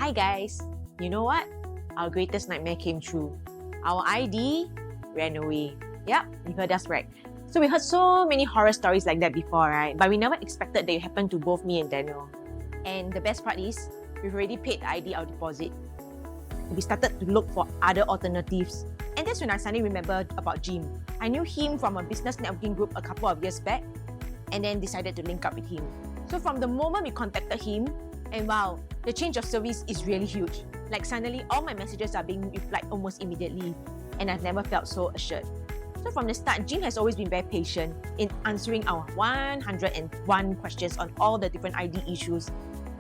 Hi guys, you know what? Our greatest nightmare came true. Our ID ran away. Yep, you heard us right. So we heard so many horror stories like that before, right? But we never expected that it happened to both me and Daniel. And the best part is, we've already paid the ID our deposit. We started to look for other alternatives. And that's when I suddenly remembered about Jim. I knew him from a business networking group a couple of years back, and then decided to link up with him. So from the moment we contacted him, and wow, the change of service is really huge. Like suddenly all my messages are being replied almost immediately, and I've never felt so assured. So from the start, Jim has always been very patient in answering our 101 questions on all the different ID issues.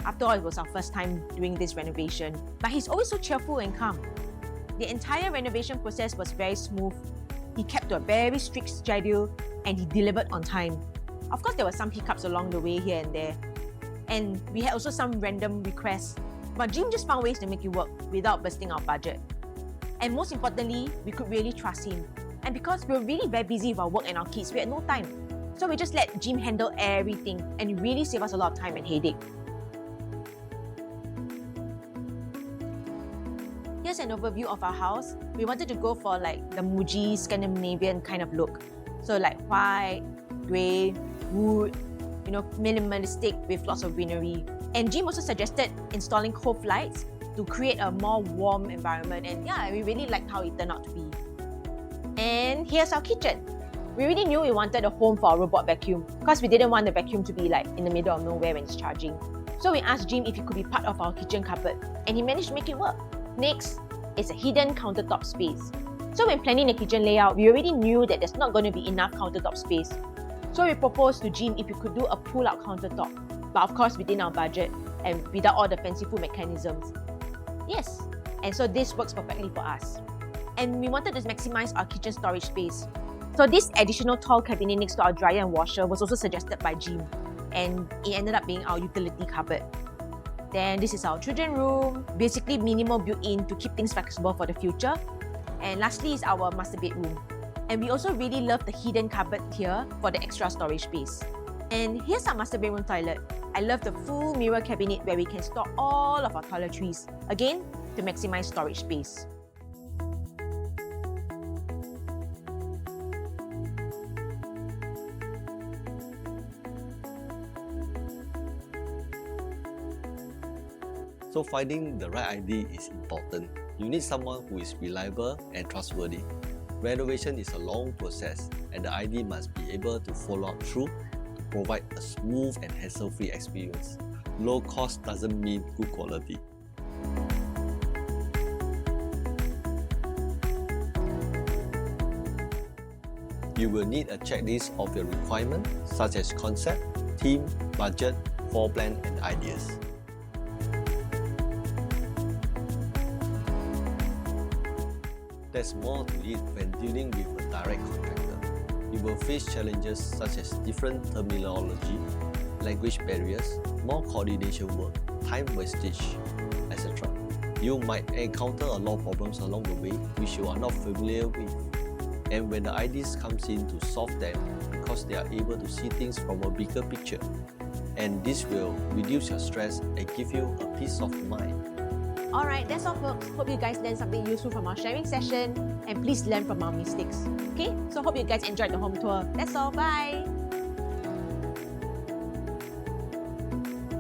After all, it was our first time doing this renovation. But he's always so cheerful and calm. The entire renovation process was very smooth. He kept to a very strict schedule and he delivered on time. Of course, there were some hiccups along the way here and there. And we had also some random requests. But Jim just found ways to make it work without bursting our budget. And most importantly, we could really trust him. And because we were really very busy with our work and our kids, we had no time. So we just let Jim handle everything and it really saved us a lot of time and headache. Here's an overview of our house. We wanted to go for like the Muji Scandinavian kind of look. So like white, grey, wood, minimalistic with lots of greenery. And Jim also suggested installing cove lights to create a more warm environment. And yeah, we really liked how it turned out to be. And here's our kitchen. We really knew we wanted a home for our robot vacuum because we didn't want the vacuum to be like in the middle of nowhere when it's charging. So we asked Jim if he could be part of our kitchen cupboard, and he managed to make it work. Next is a hidden countertop space. So when planning the kitchen layout, we already knew that there's not going to be enough countertop space. So we proposed to Jim if we could do a pull-out countertop, but of course within our budget and without all the fanciful mechanisms. Yes, and so this works perfectly for us. And we wanted to maximize our kitchen storage space. So this additional tall cabinet next to our dryer and washer was also suggested by Jim, and it ended up being our utility cupboard. Then this is our children room, basically minimal built-in to keep things flexible for the future. And lastly is our master bedroom. And we also really love the hidden cupboard here for the extra storage space. And here's our master bedroom toilet. I love the full mirror cabinet where we can store all of our toiletries, again, to maximize storage space. So finding the right ID is important. You need someone who is reliable and trustworthy. Renovation is a long process and the ID must be able to follow up through to provide a smooth and hassle-free experience. Low cost doesn't mean good quality. You will need a checklist of your requirements such as concept, theme, budget, floor plan and ideas. There's more to it when dealing with a direct contractor. You will face challenges such as different terminology, language barriers, more coordination work, time wastage, etc. You might encounter a lot of problems along the way which you are not familiar with. And when the IDs comes in to solve them because they are able to see things from a bigger picture. And this will reduce your stress and give you a peace of mind. Alright, that's all folks. Hope you guys learned something useful from our sharing session and please learn from our mistakes. Okay, so hope you guys enjoyed the home tour. That's all, bye!